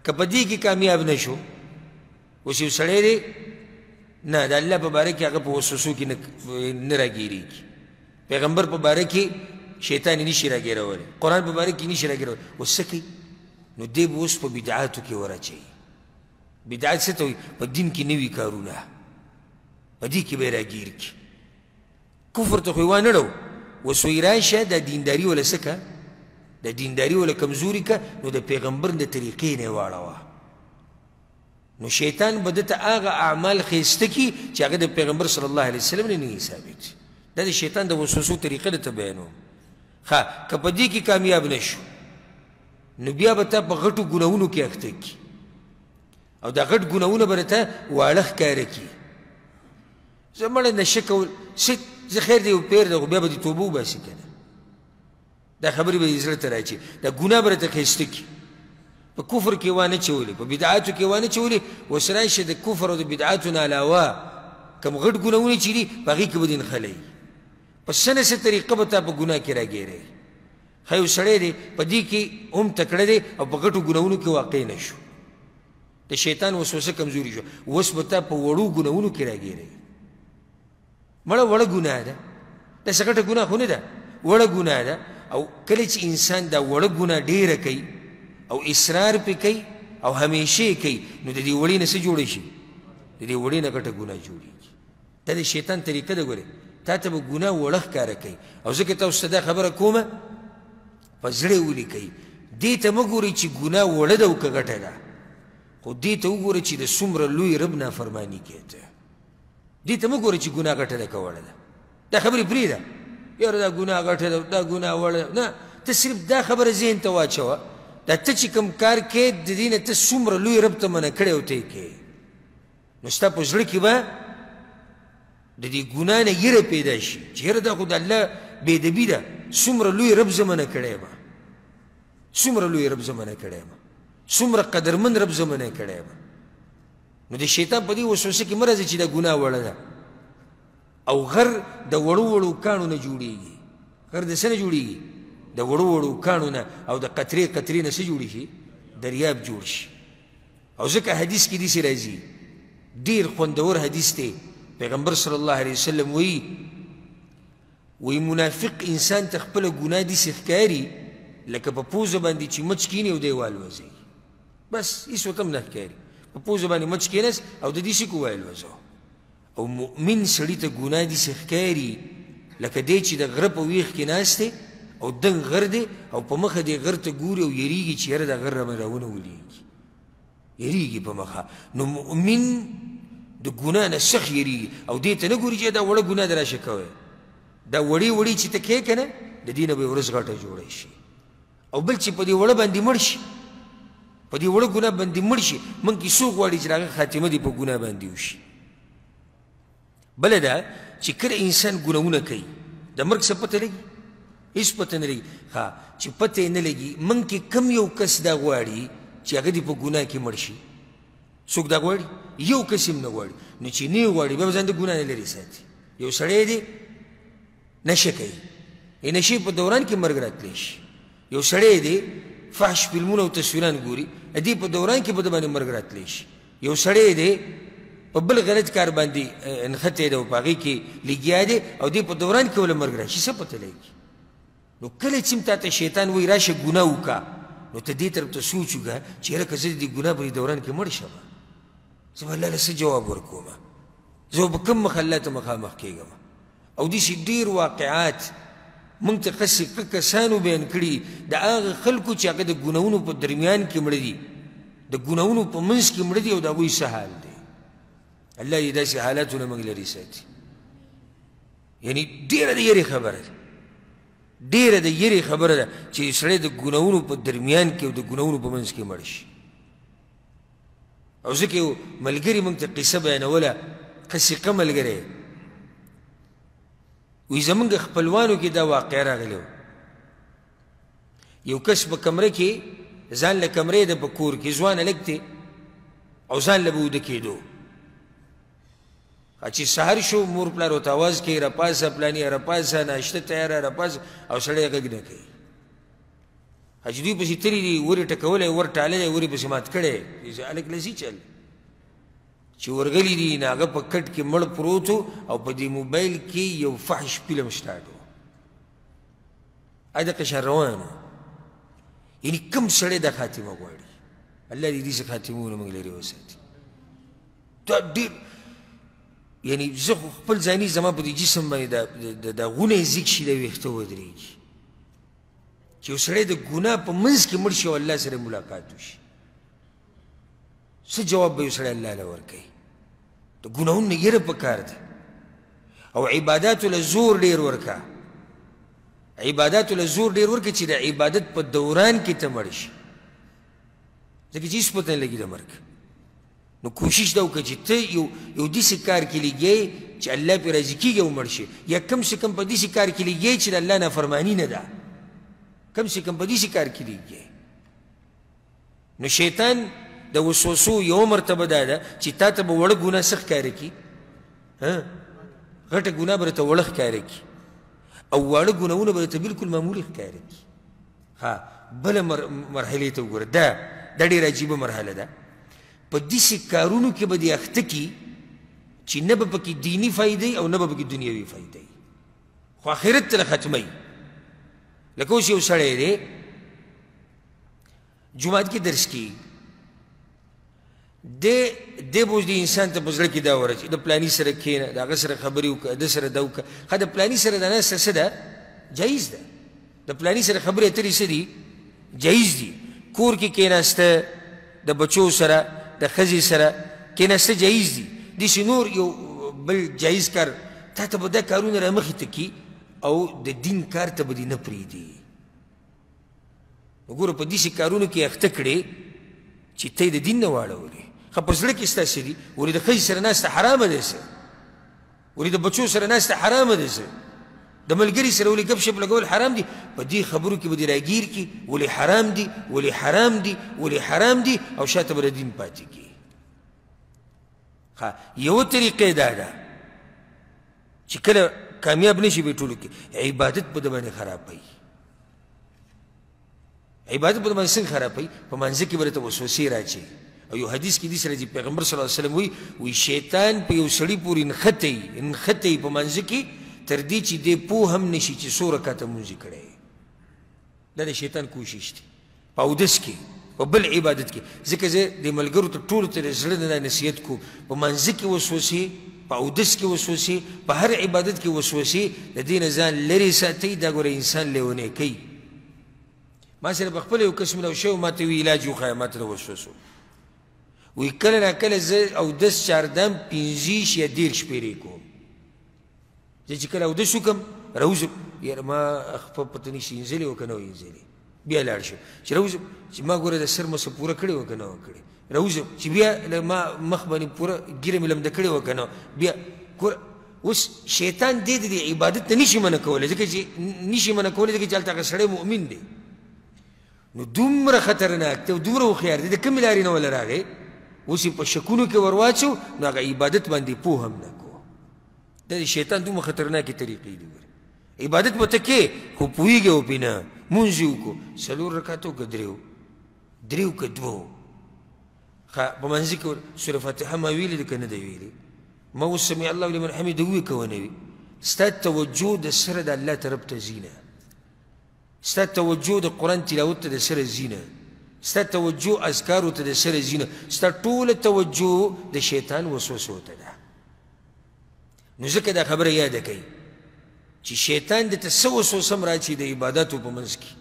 که په دې کې کامیاب نه شو اوس یو سړی دی نه د الله په باره کې هغه په وسوسو کې نه راګیرېږي پیغمبر په باره کې شیطان یې نشي راګیرولی قرآن په باره کې نشي راګیرولی اوس څه کوي نو دی به اوس په بدعاتو کې ورچوي بدعات څه ته وایي په دین کې نوي کارونه په دې کې به یې راګیر کړي کفر ته خو یې وانهړو اوس وایي راشه دا دینداري وله څه که د دینداري وله کمزوري که نو د پیغمبر د طریقې نه یې واړوه نو شیطان به دته هغه اعمال ښایسته کړي چې هغه د پیغمبر صلی الله علیه وسلم نه نه ثابت دا د شیطان د وسوسو طریقه درته بیانوم ښه که په دې کې کامیاب نه شو نو بیا به تا په غټو ګناهونو کې اخته کړي او دا غټ ګناهونه به راته واړه ښکاره کړي زه مړه نشه کول زه خیر دی پیر دی خو بیا به دې توبه وباسي که نه دا خبرې به یې زړه ته راچي دا ګناه به راته ښایسته کړي په کفر کې وانه چولې په بدعاتو کې وانه چولې اوس راشه د کفر او د بدعاتو نه علاوه کوم غټ ګناهونه چې دي په هغې کې به دې نښلی په څه نه څه طریقه به تا په ګناه کې راګیری ښه یو سړی دی په دې کې هم تکړه دی او په غټو ګناهونو کې واقع نه شو د شیطان وسوسه کمزوري شو اوس به تا په وړو ګناهونو کې راګیری مړه وړه ګناه ده داسې غټه ګناه خو نه ده وړه ګناه ده او کله چې انسان دا وړه ګناه ډېره کوي او اصرار پې کوي او همیشه یې کوي نو د دې وړې نه څه جوړی شي د دې وړې نه غټه ګناه جوړېږي دا د شیطان طریقه ده ګورې تا ته به ګناه وړه ښکاره کوي او ځکه تاسو ته دا خبره کومه په زړه ولیکئ دې ته مه ګورئ چې ګناه وړه ده او که غټه ده خو دې ته وګوره چې د څومره لوی رب نافرماني کوې ته دې ته مه ګوره چې ګناه غټه ده که وړه ده دا خبرې پرېږده یاره دا ګناه غټه ده دا ګناه وړه ده نه ته صرف دا خبره ذهن ته واچوه دا ته چې کوم کار کوې د دې نه ته څومره لوی رب ته منع کړی او ته یې کوې نو ستا په زړه کې به د دې ګناه نه یره پیدا شي چې یاره دا خو د الله بېدبي ده څومره لوی رب زه منع کړی یم څومره لوی رب زه منع کړی یم څومره قدرمند رب زه منع کړی یم نو د شیطان په دې وسوسه کې مه راځي چې دا ګناه وړه ده او غر د وړو وړو کاڼو نه جوړېږي غر د څه نه جوړېږي د وړو وړو کاڼو نه او د قطرې قطرې نه څه جوړي شي دریاب جوړ شي او ځکه حدیث کې داسې راځي ډېر خوندور حدیث دی پیغمبر صلی الله علیه وسلم وایي منافق انسان ته خپله ګناه داسې ښکاري لکه په پوزه باندې چې مچ کیني او دی والوځي بس هېڅ ورته هم نه ښکاري په پوزه باندې مچ کېناست او د دې سیکو والوځو او مؤمن سړي ته ګناه داسې ښکاري لکه دی چې د غره په ویښ کې ناست دی او دنګ غر دی او په مخه دې غر ته ګوري او یریږي چې یاره دا غر رامې راونه ولیږي یریږي په مخه نو مؤمن د ګناه نه سخت یریږي او دې ته نه ګوري چې دا وړه ګناه دې راشه کوی دا وړې وړې چې ته کوې که نه د دې نه به ورځ غټه جوړی شي او بل چې په دې وړه باندې مړ شي په دې وړه ګناه باندې مړ شي موږ کې څوک غواړي چې د هغه خاتمه دې په ګناه باندې وشي بله ده چې کله انسان ګناهونه کوي د مرګ څه پته لګي هېڅ پته نه لګي ها چې پته یې نه لګي موږ کې کم یو کس دا غواړي چې هغه دې په ګناه کې مړ شي څوک دا غواړي یو کس هم نه غواړي نو چې نه یې غواړي بیا به ځان د ګناه نه لرې ساتي یو سړی دی نشه کوي نشې په دوران کې مرګ راتلی شي یو سړی دی فحش فلمونه او تصویران ګوري دې په دوران کې به د باندې مرګ راتلی شي یو سړی دی په بل غلط کار باندې نښتی دی او په هغې کې لګیا دی او دې په دوران کې ولې مرګ راشي څه پته لګي نو کله چې تا ته شیطان وایي راشه ګناه وکړه نو ته دې طرف ته سوچ وکړه چې یاره که زه د دې ګناه په دوران کې مړ شم زه به الله له څه جواب ورکوم زه به کوم مخ الله ته مخامخ کېږم او داسې ډېر واقعات موږ ته قصې کسانو بیان کړي د هغه خلکو چې هغه د ګناهونو په درمیان کې مړه دي د ګناهونو په منځ کې مړه دي او د هغوی څه حال دی الله دې داسې حالاتونه موږ لرې ساتي یعنې ډېره د یېرې خبره ده ډېره د یېرې خبره ده چې سړی د ګناهونو په درمیان کې او د ګناهونو په منځ کې مړ شي او ځکه یو ملګري موږ ته قصه بیانوله قصیقه ملګری وی زمونږ خپلوانو کې دا واقع راغلی یو کس په کمره کې ځان له کمرې ده په کور کې ځوان هلک دی او ځان له به وده کېدو چې سهار شو مور پلار ورته اواز کوي راپاسه پلانې راپاسه ناشته تیاره راپاسه او سړی غږ نه کوي چې دوی پسې تللي دي ورې ټکولی ور ټاللی ورې پسې مات کړی هلک لسي چل چې ورغلی دي نو هغه په کټ کې مړ پروت او په دې موبایل کې یو فحش فلم سټارټ و دقه شان روان و یعنې کوم سړی دا خاتمه غواړي الله دې داسې خاتمونه موږ لرې وساتي دا ډېر یعنې زه خو خپل ځاني زما په دې جسم باندې د غونه یې ځیږ شي د ویښته ودرېږي چې یو سړی د ګناه په منځ کې مړ شي او الله سره ملاقات وشي څه جواب به یو سړی الله له ورکوي د ګناهونو نه یېره پکار ده او عباداتو له زور ډېر ورکه عباداتو له زور ډېر ورکه چې د عبادت په دوران کې ته مړ شي ځکه چې هېڅ پته نه لګي د مرګ نو کوشش دا وکړه چې ته یو داسې کار کې لګیې چې الله پرې راضي کېږي او مړ شي یا کم سے کم په داسې کار کې لګیې چې د الله نافرماني نه ده کم سے کم په داسې کار کې لګیې نو شیطان د وسوسو یو مرتبه دا ده چې تا ته به وړه ګناه څه ښکاره کړي غټه ګناه به درته وړه ښکاره کړي او واړه ګناهونه به درته بلکل معمولي ښکاره کړي بله مرحلې ته وګوره دا ډېره عجیبه مرحله ده په داسې کارونو کې به دې اخته کي چې نه به پکې دیني فایدې او نه به پکې دنیوي فایدې خو آخرت ته ختموي. لکه اوس یو سړی دی جومات کې درس کوي، دی به اوس د انسان ته په زړه کې دا ورچي د پلاني سره کښېنه، د هغه سره خبرې وکړه، د سره دا وکړه. ښه د پلاني سره دا ناسته څه ده؟ جایز ده. د پلاني سره خبرې اترې څه دي؟ جایز دي. کور کې کښېناسته د بچو سره د ښځې سره کښېناسته جایز دي. داسې نور یو بل جایز کار تا ته به دا کارونه رامخې ته کي او د دین کار ته به دې نه پرېږدي. وګوره په داسې کارونو کې اخته کړې چې ته یې د دین نه واړولې. ښه په زړه کې ستا څه دي؟ ولې د ښځې سره ناسته حرامه ده څه؟ ولې د بچو سره ناسته حرامه ده څه؟ د ملګري سره ولې ګپ شپ لګول حرام دي؟ په دې خبرو کې به دې راګیر کي ولې حرام دي، ولې حرام دي، ولې حرام دي، او شاته به د دین پاتې کي. ښه یوه طریقه دا ده چې کله کامیاب نشي به ټولو کې عبادت به د باندې خرابوي. عبادت به د باندې څنګه خرابوي؟ په منځه کې به درته وسوسې راچي. او یو حدیث کې داسې راځي پیغمبر صلی الله علیه وسلم وایي شیطان په یو سړي پورې نښتی په منځه کې تر دې چې دی پوه هم نشي چې څو رکعته لمونځ یې کړی. دا د شیطان کوشش دی په اودس کې په بل عبادت کې. ځکه زه د ملګرو ته ټولو ته د زړه نه دا نصیحت کوم په منځه کې وسوسې، په اودس کې وسوسې، په هر عبادت کې وسوسې د دې نه ځان لرې ساتئ. دا ګوره انسان لیونی کوي. ما سره په خپله یو کس مینه شوی ما ته وي علاج وښایه ما ته د وسوسو. وایي کله ناکله زه اودس چاردم 15 یا 10 شپېرې کوم. زه چې کله اودس وکړم راوځم یاره ما خپه پته نشي انځلې وه که نه انځلې بیا لاړ شم چې راوځم چې ما ګوره د سر مسه پوره کړې وه که نه وه کړې راوځم چې بیا ما مخ باندې پوره ګیره مې لمده کړې وه که نه بیا ګوره اوس شیطان دې د عبادت ته نشي منع کولی ځکه چې نشي منع کولی ځکه چې هلته هغه سړی مؤمن دی. نو دومره خطرناک دی او دومره هوښیار دی د کومې لارې نه وله راغی اوس یې په شکونو کې ور واچو نو هغه عبادت باندې پوه هم نه کو. دا د شیطان دومره خطرناکې طریقې دي. عبادت به ته کې خو پوهېږې او پې نه مونځ یې وکړو 4 رکعته که 3 که 2 په منځ کې سوره فاتحه ما ویلې ده که نه ده ویلې ما اوس سمع الله لمن حمیده ووایې که ونه وي ستا توجه د سره د الله طرف ته ځي نه. ستا توجه د قرآن تلاوت ته د سره ځي نه. ستا توجه اذکارو ته د سره ځي نه. ستا ټوله توجه د شیطان وسوسو ته ده. نو ځکه دا خبره یاده کوي چې شیطان د ته څه وسوسه هم راچي د عباداتو په منځ کې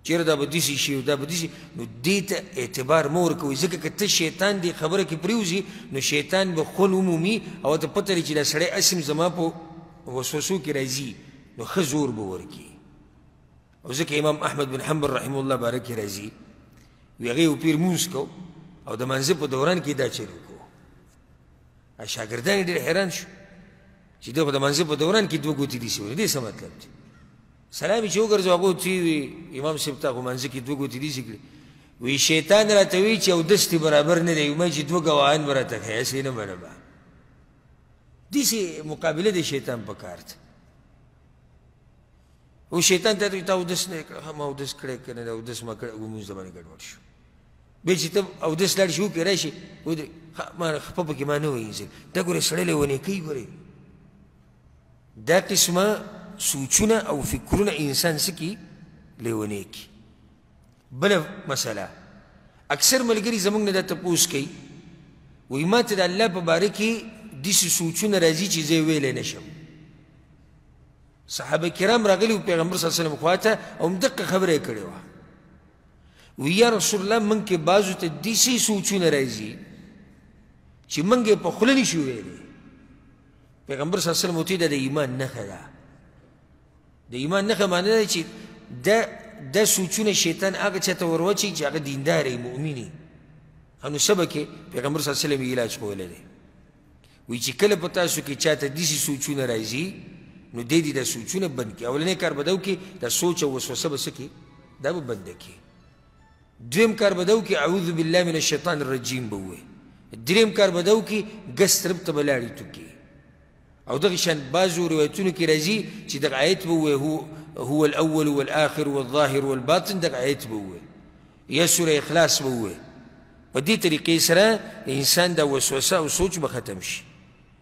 چېرې دا به داسې شي او دا به داسې نو دې ته اعتبار مه ورکوئ ځکه که ته شیطان دې خبره کې پرېوځي نو شیطان به خون ومومي او ته پته لري چې دا سړی اسم زما په وسوسو کې راځي نو ښه زور به ورکړي. او ځکه امام احمد بن حنبل رحمه الله باره کې راځي وي هغې یو پیر مونځ کو او د منځه په دوران کې دا چل وکړو. شاګردان یې ډېر حیران شو چې دی خو د منځه په دوران کې 2 ګوتې دي سوي دې څه مطلب دی؟ سلام یې چې وګرځو هغه ورته وي امام صاحب ته خو منځه کې 2 ګوتې دي کړي. وی شیطان راته وایي چې اودس دې برابر نه دی وایي چې 2 ګواهان به راته ښایي هسې نه منم. داسې مقابله د شیطان په کار ده. او شیطان ته تا اودس نه کړه ما اودس کړی که نه اودس ما کړی لمونځ د باندې ګډوډ شو. بیا چې ته اودس لاړ شي وکړې راشي ودرې ما خپه پکې ما نه وینځل دا ګورې سړی لیونی کوي. ګورې دا قسمه سوچونه او فکرونه انسان څه کي لیونی کي. بله مسله اکثر ملګري زموږ نه دا تپوس کوي وایي ما ته د الله په باره کې داسې سوچونه راځي چې زه یې ویلی نه شم. صحابه کرام راغلي وو پیغمبر صلی الله علیه وسلم خواته او همدقه خبره یې کړې وه. وی یا رسول الله موږ کې بعضو ته داسې سوچونه راځي چې موږ یې په خوله نشو ویلی. پیغمبر صلی الله علیه وسلم ورته دا د ایمان نښه ده. د ایمان نښه معنی ده چې دا سوچونه شیطان هغه چا ته ور واچوي چې هغه دیندار یې مؤمن یې. نو سبه کې پیغمبر صلی الله علیه وسلم یې علاج کولی دی. وایي چې کله په تاسو کې چاته داسې سوچونه راځي نو دی دې دا سوچونه بند کړي. اولنی کار به دا وکړي دا سوچ او وسوسه به څه کړي دا به بنده کړي. دویم کار به دا وکړي اعوذ بالله من الشیطان الرجیم به ووایي. دریم کار به دا وکړي ګس طرف ته به لاړې توکړي. او دغه شان بعضو روایتونو کې راځي چې دغه آیت به ووایي هو الاول والآخر والظاهر والباطن دغه آیت به ووایي یا سوره اخلاص به ووایي په دې طریقې سره د انسان دا وسوسه او سوچ به ختم شي.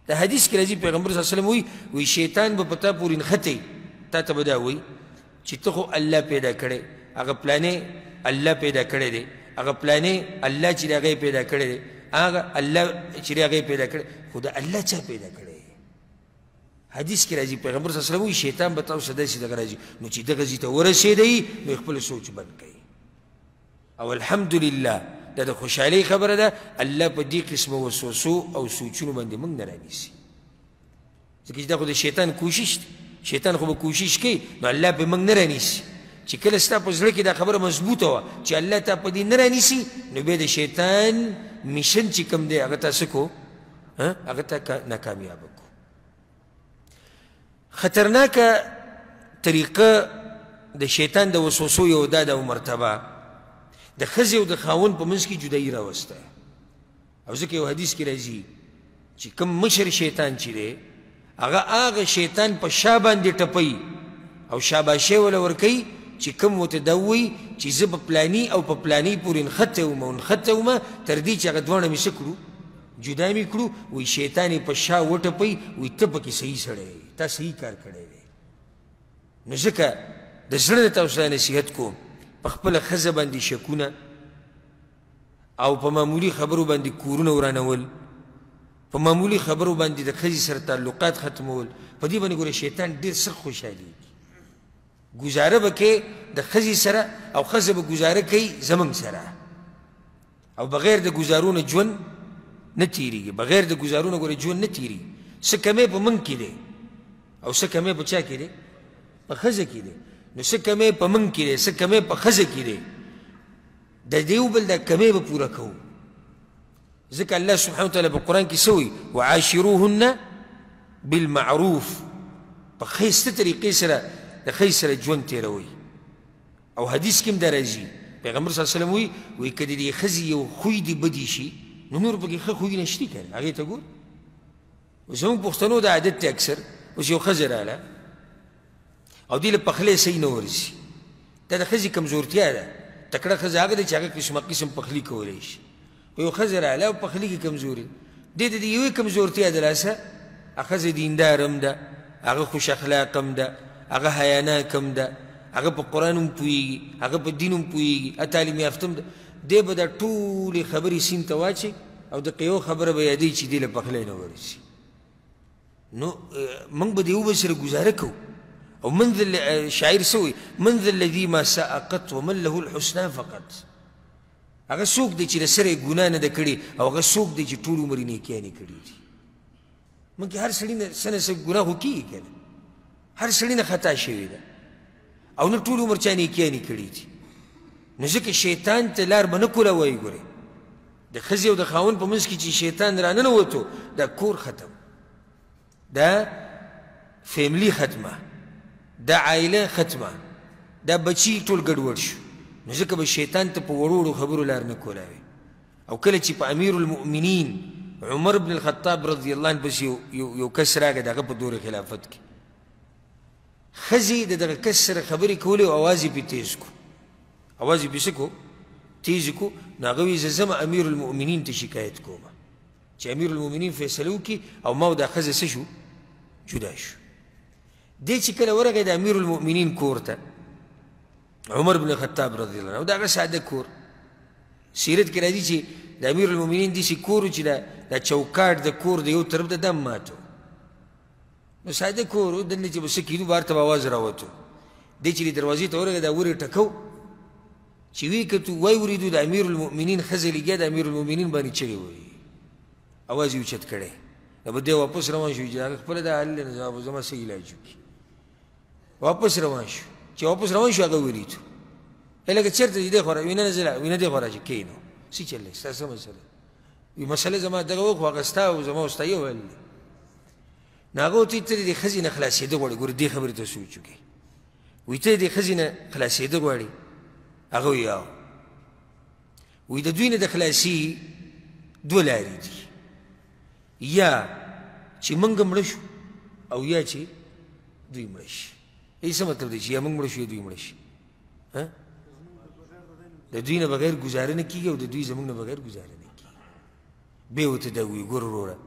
د حدیث کې راځي پیغمبر صلی الله علیه وسلم وایي شیطان به په تا پورې نښتي، تا ته به دا وایي چې ته خو الله پیدا کړی، هغه پلانې الله پیدا کړی دی، هغه پلانې الله چې د هغه پیدا کړی دی، هغه الله چې د هغه پیدا کړی، خو د الله چا پیدا کړی؟ حدیث کې راځي پیغمبر صلی الله علیه وسلم وایي شیطان به تاسو داسې دغه راځي، نو چې دغه ځای ته ورسېدئ نو خپل سوچ بند کړئ. او الحمدلله دا د خوشحالۍ خبره ده، الله په دې قسمه وسوسو او سوچونو باندې موږ نه رانیسي. ځکه چې دا خو د شیطان کوشش دی، شیطان خو به کوشش کوي نو الله په موږ نه رانیسي. چې کله ستا په زړه کې دا خبره مضبوطه وه چې الله تا په دې نه رانیسي، نو بیا د شیطان میشن چې کوم دی هغه تا څه کو، هغه تا ناکامیابه کو. خطرناکه طریقه د شیطان د وسوسو یو دا او مرتبه د ښځې او د خاوند په منځ کې جدایي راوسته. او ځکه یو حدیث کې راځي چې کوم مشر شیطان چې دی هغه شیطان په شا باندې ټپوي او شاباشۍ وله ورکوي چې کوم ورته دا ووایي چې زه په پلاني او په پلاني پورې نښتی وم تر دې چې هغه دواړه مې څه کړو، جدا مې کړو. وایي شیطان یې په شا وټپوي، وایي ته پکې صحیح سړی یې، تا صحیح کار کړی دی. نو ځکه د زړه نه تاسو ته نصیحت کوم، په خپله ښځه باندې شکونه او په معمولي خبرو باندې کورونه ورانول، په معمولي خبرو باندې د ښځې سره تعلقات ختمول، په دې باندې ګوره شیطان ډېر سخت خوشحالېږي. ګزاره به کوې د ښځې سره او ښځه به ګزاره کوي زموږ سره، او بغیر د ګزارو نه ژوند نه تېرېږي. بغیر د ګزارو نه ګوره ژوند نه تېرېږي. څه کمی په موږ کې دی او څه کمی په چا کې دی؟ په ښځه کې دی. نو څه کمی په موږ کې دی، څه کمی په ښځه کې دی، د دې یو بل دا کمی به پوره کوو. ځکه الله سبحانه وتعالی په قرآن کې څه وایي؟ وعاشروهن بالمعروف، په ښایسته طریقې سره د ښځې سره ژوند تېروئ. او حدیث کې هم دا راځي پیغمبر صلی الله علیه وسلم وایي که د دې ښځې یو خوی دې بدې شي نو نور پکې ښه خوی نشته که نه، هغې ته ګور. زموږ پښتنو دا عادت دی اکثر، اوس یو ښځه راله او دې له پخلی صحیح نه ورځي، دا د ښځې کمزورتیا ده. تکړه ښځه هغه ده چې هغه قسمه قسم پخلی کولی شي. خو یو ښځه راله او پخلی کې کمزوري، دې ته د یوې کمزورتیا د لاسه هغه ښځه دیندار هم ده، هغه خوش اخلاق هم ده، هغه حیاناک هم ده، هغه په قرآن هم پوهېږي، هغه په دین هم پوهېږي، تعلیم یافته هم ده. دی به دا ټولې خبرې سیند ته واچي او د یو خبره به یادوي چې دې له پخلی نه ورځي. نو موږ به د یو بل سره ګزاره کوو. او من شاعر سوی من ذا الذي ما ساء قط ومن له الحسنى فقط. هغه څوک دی چې د سره یې ګناه نه ده کړې او هغه څوک دی چې ټول عمر یې نیکیانې کړي دي. موږ هر سړي نه څه نه څه ګناه خو کېږي که نه، هر سړي نه خطا شوې ده او نه ټول عمر چا نیکیانې کړي دي. نو ځکه شیطان ته لار به نه کولوئ. ګورې د ښځې او د خاوند په منځ کې چې شیطان را ننوتو دا کور ختم، دا فیملی ختمه، دا عائله ختمه، دا بچی ټول ګډوډ شو. نو ځکه به شیطان ته په وړو وړو خبرو لار نه کولاوي. او کله چې په امیر المؤمنین عمر بن الخطاب رضی الله عنه پس یو کس راغی د هغه په دور خلافت کې، ښځې د دغه کس سره خبرې کولې او اواز یې پې تیز کو، اواز یې پې څه کو؟ تیز کو. نو هغه وایي زه ځم امیر المؤمنین ته شکایت کوم چې امیر المؤمنین فیصله وکړي او ما او دا ښځه څه شو؟ جدا شو. دی چې کله ورغی د امیر المؤمنین کور ته عمر بن الخطاب رضی الله عنه، دا هغه ساده کور، سیرت کې راځي چې د امیر المؤمنین داسې کور و چې دا چوکاټ د کور د یو طرف د دم ماتو. نو ساده کور و، دلته چې به څه کېدو بهر ته به آواز راوتو. دی چې دروازې ته ورغی دا ور یې ټکو چې ویې کتو وایي وریدو د امیر المؤمنین ښځه لګیا د امیر المؤمنین باندې چغې وایي، اواز یې اوچت کړی. نو به دی واپس روان شو چې هغه خپله دا حل نه به زما څه علاج وکړي. واپس روان شو. چې واپس روان شو هغه ولیدو لکه چېرته چې دی خو وي نه زه وي نه دی خو راځي کښېنو څه چل دی ستا څه مسله وي مسله زما دغه وکړو هغه ستا او زما او ستا یو حل دی. نو هغه ورته ته د ښځې نه خلاصېده غواړي. ګوره دې خبرې ته سوچ وکړي. وایي ته د ښځې نه خلاصېده غواړي؟ هغه وایي او وایي د دوی نه د خلاصي دوه لارې دي، یا چې موږ مړه شو او یا چې دوی مړه شي. ای څه مطلب دی چې یا موږ مړه شو یا دوی مړه شي؟ د دوی نه بغیر ګزاره نه کېږي او د دوی زموږ نه بغیر ګزاره نه کېږي. بیا ورته دا وایي ګوره وروره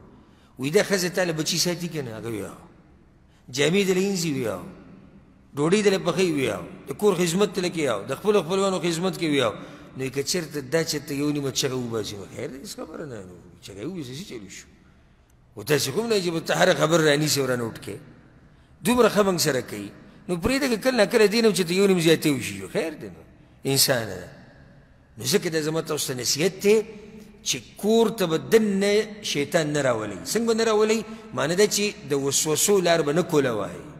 وایي دا ښځه تا له بچي ساتي که نه؟ هغه وایي او. جامې دله اینځي؟ وایي او. ډوډۍ دله پخوي؟ وایي او. د کور خدمت دله کوي؟ او. د خپلو خپلوانو خدمت کوي؟ وایي او. نو که چېرته دا چېرته یو نیمه چغه وباسي نو خیر دی هېڅ خبره نه چغه یې وباسي څه چلو شو. و تاسې خو هم نه چې به ته هره خبره رانیسې او رانوټ کړې دومره ښه موږ سره کوي نو پرېږده که کله ناکله دې نه هم چېرته یو نیم زیاتې وشي خیر دی نو انسانه ده. نو ځکه دا زما تاسو ته نصیحت دی چې کور ته به دننه شیطان نه راولئ. څنګه به نه راولئ؟ معنی ده چې د وسوسو لار به نه کولوئ.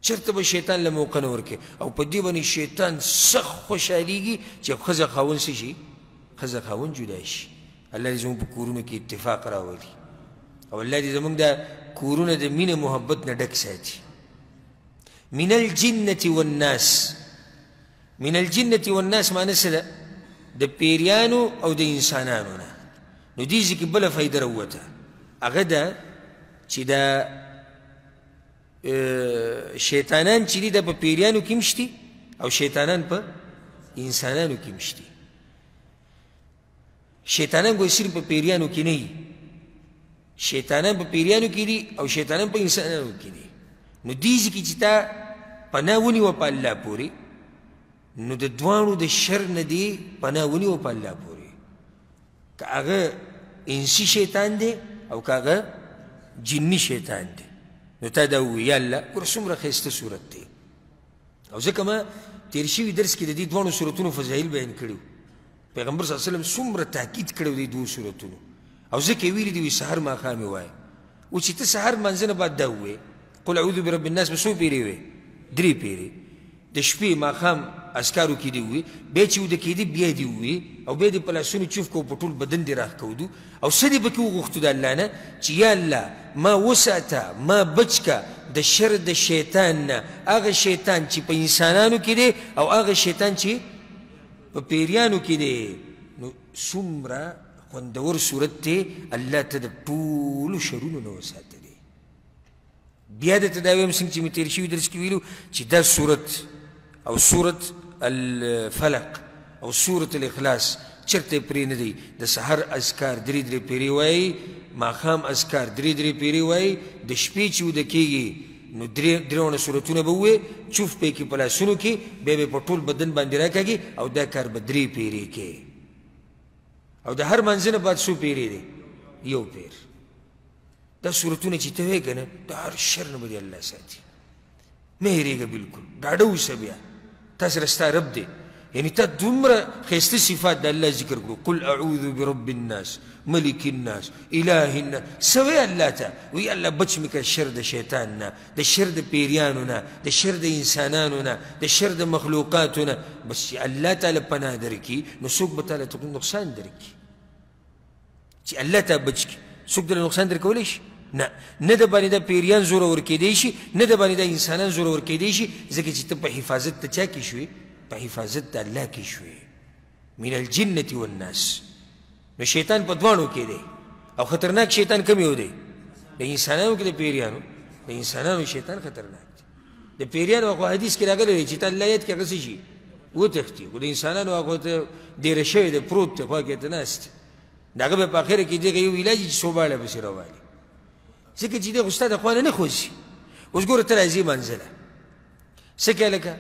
چېرته به شیطان له موقع نه ورکړي او په دې باندې شیطان سخت خوشحالېږي چې ښځه خاوند څه شي؟ ښځه خاوند جدا شي. الله دې زموږ په کورونو کې اتفاق راولي او الله دې زموږ دا کورونه د مینې محبت نه ډک ساتي. من الجنة والناس. من الجنة والناس معنی څه ده؟ د پیریانو او د انسانانو نه. نو دې ځای کې بله فایده راووته هغه ده چې دا شیطانان چې دي دا په پیریانو کې هم شتي او شیطانان په انسانانو کې هم شتي. شیطانان ګویا صرف په پیریانو کې نه دي، شیطانان په پیریانو کې دي او شیطانان په انسانانو کې دي. نو دې ځای کې چې تا پناه ونیوه په الله پورې نو د دواړو د شر نه دې پناه ونیوه په الله پورې. که هغه انسي شیطان دی او که هغه جني شیطان دی نو تا دا ووایي یا الله ګوره څومره ښایسته صورت دی. او ځکه ما تېر شوي درس کې د دې دواړو صورتونو فضایل بیان کړي وو. پیغمبر صلی الله علیه وسلم څومره تاکید کړی و دې دوو صورتونو او ځکه یې ویلي دي وایي سهار ماښام یې وایه. و چې ته سهار لمانځه نه بعد دا ووایې قل اعوذ برب الناس به څو پیرې وې؟ 3 پیرې. د شپې ماښام اذکارو کې دې ووایي بیا چې وده کېدې بیا دې ووایي او بیا دې په لاسونو چوف کوو په ټول بدن دې راښکودو او څه دې پکې وغوښتو د الله نه چې یا الله ما وساته ما بچ که د شر د شیطان نه هغه شیطان چې په انسانانو کې دی او هغه شیطان چې په پیریانو کې دی. نو څومره خوندور صورت دی الله ته د ټولو شرونو نه وساتلی. بیا درته دا ویم څنګه چې مې تېر شوي درس کې ویلو چې دا صورت او صورت الفلق او صورت الاخلاص چرته پرې نه دی. د سحر اذکار 3 پیرې وایي، ماښام اذکار 3 پیرې وایي، د شپې چې وده کېږي نو 3 صورتونه به ووایي چوف پې کې په لاسونو کې بیا به په ټول بدن باندې راکاږي او دا کار به 3 پیرې کې. او د هر منځ نه بعد څو پیرې دی؟ 1 پیر. دا صورتونه چې ته وایې که نه د هر شر نه به دې الله ساتي. مه هېرېږه بلکل ډاډه اوسه بیا تا سره ستا رب دی. یعنی تا دومره ښایسته صفات د الله ذکر کړو قل اعوذ برب الناس ملک الناس اله الناس. څه وایې الله ته؟ وایي الله بچ مې کړه شر د شیطان نه، د شر د پیریانو نه، د شر د انسانانو نه، د شر د مخلوقاتو نه. بس چې الله تعالی پناه درکړي نو څوک به تعالی ته نقصان درکړي. چې الله ته بچ کړي څوک دله نقصان درکولی شي؟ نه. نه د باندې د پیریان زورور کېدی شي، نه د باندې د انسانان زورور کېدی شي ځکه چې ته په حفاظت د چا کې شوې؟ په حفاظت د الله کې شوې. من الجنة والناس. نو شیطان په دواړو کې دی او خطرناک شیطان کوم یو دی؟ د انسانانو کې د پیریانو. د انسانانو شیطان خطرناک دی. د پیریانو هغه حدیث کې راغلی دی چې ته الله یاد کې هغه څه شي وتښتي، خو د انسانانو هغه ته ډېره شوی دی پروت دی خوا کې ته ناست دی. د هغه به په اخره کې دغه یو علاج چې سوباړه پسې راوالي ځکه چې دغه ستا د خوا نه نه خوځي. اوس ګوره ته راځې منزله څه کوې لکه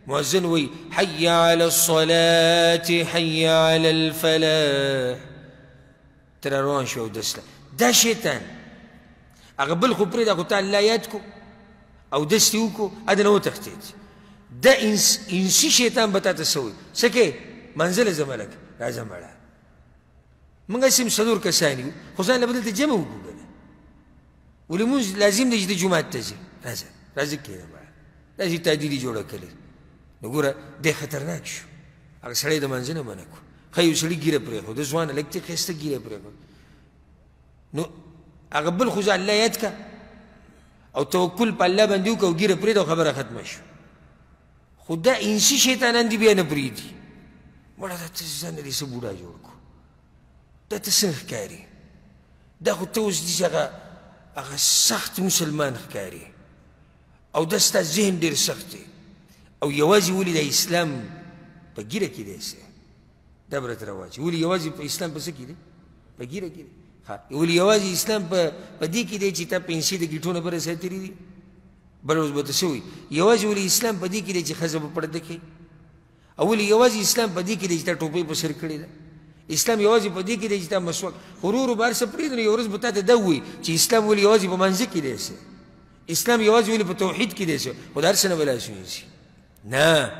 مؤذن وایي حي على الصلاة حي على الفلاح ته را روان شو اودس له. دا شیطان هغه بل خو پرېږده خو تا الله یاد کو اودس دې وکړو هده نه وتښتېد. دا انسي شیطان به تا ته څه وایي څه کوې منزله ځه ملک راځه مړه موږ هسې 4 کسان یو خو ځان له به دلته جمع وکړو که نه ولې مونځ لازم دی چې د جومات ته ځې راځه راځه کښېنه مړه داسې تعدیلي جوړه کړې. نو ګوره دی خطرناک شو. هغه سړی د منځه نه منع کړو. ښه یو سړي ږیره پرېښوده ځوانه لږ څه ښایسته ږیره پرېښوده نو هغه بل خو الله یاد که او توکل په الله باندې وکړه او ږیره پرېږده او خبره ختمه شو. خو دا انسي شیطانان دي بیا نه پرېږدي. مړه دا ته ځان دې څه بوډا جوړ کړو دا ته څه ښکاري؟ دا خو ته اوس داسې هغه سخت مسلمان ښکاري او دا ستا ذهن ډېر سخت دی او یوازې ولې د اسلام په ګیره کې دی څه دا به راته راواچوي ولې یوازې په اسلام په څه کې دی په ګیره کې دی ولې یوازې اسلام په دې کې دی چې تا پنسي د ګیټو نه بره ساتلي دي بله ورځ به ته څه وایي یوازې ولې اسلام په دې کې دی چې ښځه به پرده کوي او ولې یوازې اسلام په دې کې دی چې تا ټوپۍ په سر کړې ده اسلام یوازې په دې کې دی چې تا مسواک ورو ورو به هر څه پرېږده نو یو ورځ به تا ته دا ووایي چې اسلام ولې یوازې په مانځه کې دی څه اسلام یوازې ولې په توحید کې دی څه خو د هر څه نه به لاس ونیسي نه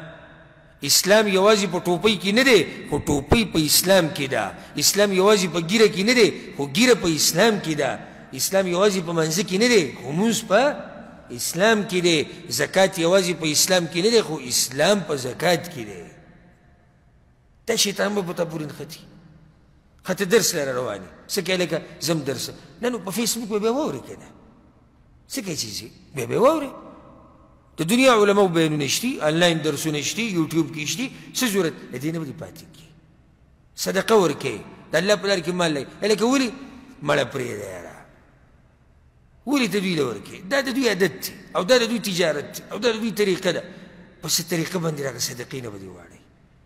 اسلام یوازې په ټوپۍ کې نه دی خو ټوپۍ په اسلام کې ده اسلام یوازې په ګیره کې نه دی خو ګیره په اسلام کې ده اسلام یوازې په منځه کې نه دی خو مونځ په اسلام کې دی زکات یوازې په اسلام کې نه دی خو اسلام په زکات کې دی دا شیطان به په تا پورې نښتي ښه ته درس لره روانې څه کوې لکه زم درس نه نو په فیسبوک به بیا واورې که نه څه کوې چې ځې بیا به واورې د دنیا علماو بیانونه شتي آنلاین درسونه شتي یوټیوب کې شتي څه ضرورت د دې نه به دې پاتې کړي صدقه ورکوې د الله په لار کې مال لګوې لکه ولې مړه پرېږده یاره ولې ته دوی له ورکوې دا د دوی عادت دی او دا د دوی تجارت دی او دا د دوی طریقه ده په څه طریقه باندې راغله صدقې نه به دې واړئ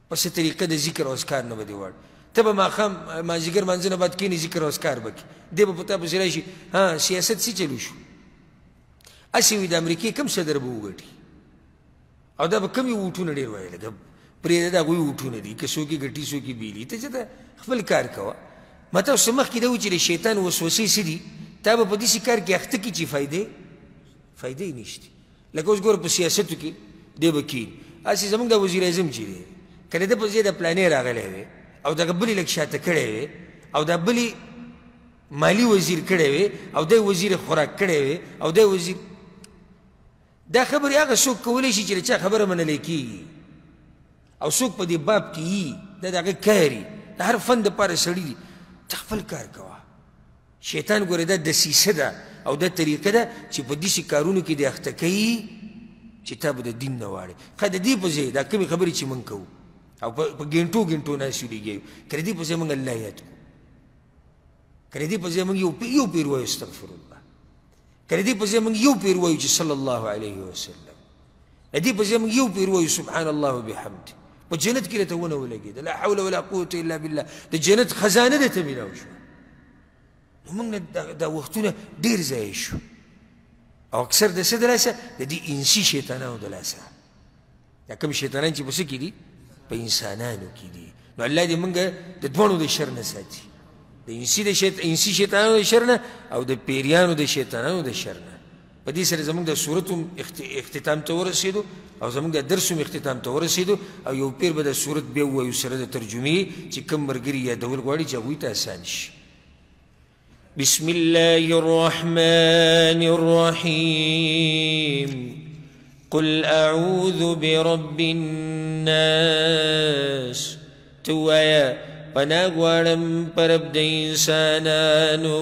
په څه طریقه د ذکر او اذکار نه به دې واړئ ته به ماښام مازدیګر مانځه نه بعد کښېنې ذکر او اذکار به کړي دی به په تا پسې راشي ها سیاست څه چلو شو هسې وي د امریکې کم صدر به وګټي او دا به کم یې ووټونه ډېر وایي لکه پرېږده د هغوی ووټونه دي که څوک یې ګټي څوک یې بېلي ته چې ته خپل کار کوه ما ته اوس مخکې دا و چې د شیطان وسوسې څه دي تا به په داسې کار کې اخته کړي چې فایدې یې نشته لکه اوس ګوره په سیاستو کې دی به کښېني هسې زموږ دا وزیر اعظم چې دی که د ده په ځای د پلانې راغلی وی او دغه بلې لږ شاته کړی وی او دا بلې مالی وزیر کړی وی او دی وزیر خوراک کړی وی او دی وزیر دا خبرې هغه څوک کولی شي چې د چا خبره منلی کېږي او څوک په دې باب کې یي دا د هغه کار یي د هر فن دپاره سړي دي ته خپل کار کوه شیطان ګوره دا دسیسه ده او دا طریقه ده چې په داسې کارونو کې دې اخته کوي چې تا به د دین نه واړې ښه د دې په ځای دا کومې خبرې چې موږ کوو او په ګنټو ناستې لګیو که د دې په ځای موږ الله یاد کړو که د دې په ځای موږ یو پیر وایو استغفر الله که د دې په ځای موږ یو پیر وایو چې صلی الله علیه وسلم د دې په ځای موږ یو پیر وایو سبحان الله وبحمده په جنت کې راته ونه ولګېده لا حول ولا قوة الا بالله د جنت خزانه درته میلاو شوه نو موږ نه دا وختونه ډېر ضایع شو او اکثر د څه د لاسه د دې انسي شیطانانو د لاسه دا کوم شیطانان چې په څه کې دي په انسانانو کې دي نو الله دې موږ د دواړو د شر نه ساتي د انسي شیطانانو د شر نه او د پیریانو د شیطانانو د شر نه په دې سره زموږ د صورت هم اختتام ته ورسېدو او زموږ د درس هم اختتام ته ورسېدو او یو پیر به د صورت بیا ووایو سره د ترجمې چې کوم ملګري یادول غواړي چې هغوی ته اسان شي بسم الله الرحمن الرحيم قل أعوذ برب الناس توایا پناه غواړم په رب د انسانانو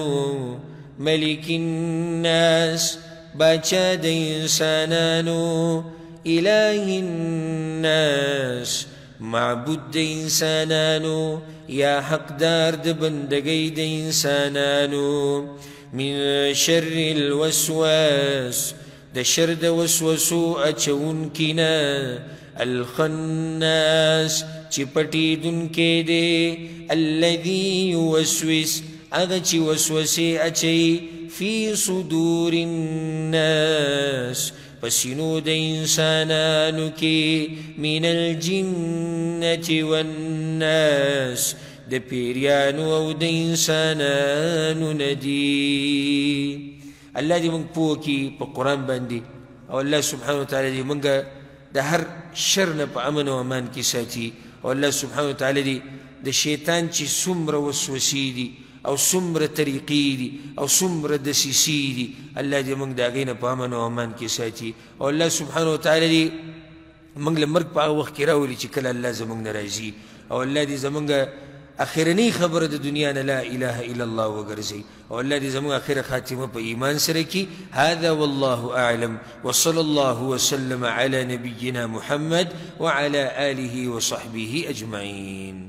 ملک الناس باچا د انسانانو اله الناس معبود د انسانانو یا حقدار د بندګۍ د انسانانو من شر الوسواس د شر د وسوسو اچونکي نه الخناس چې پټېدونکی دی الذي يوسوس هغه چې وسوسې اچوي فی صدور الناس پسینو د انسانانو کې من الجنة والناس د پیریانو او د انسانانو نه دي الله دې موږ پوه کړي په قرآن باندې او الله سبحانه وتعالی دې موږ د هر شر نه په امن او امان کې ساتي او الله سبحانه وتعالی دې د شیطان چې څومره وسوسې دي او څومره طریقې دي او څومره دسیسې دي الله دې موږ د هغې نه په امن او امان کې ساتي او الله سبحانه وتعالی دې موږ له مرګ په هغه وخت کې راولي چې کله الله زموږ نه راځي او الله دې زموږ اخرنی خبر د دنیا نه لا اله الا الله وګرځي او الله دې زموږ اخره خاتمه په ایمان سره کړي هذا والله اعلم وصلى الله وسلم على نبينا محمد وعلى آله وصحبه اجمعين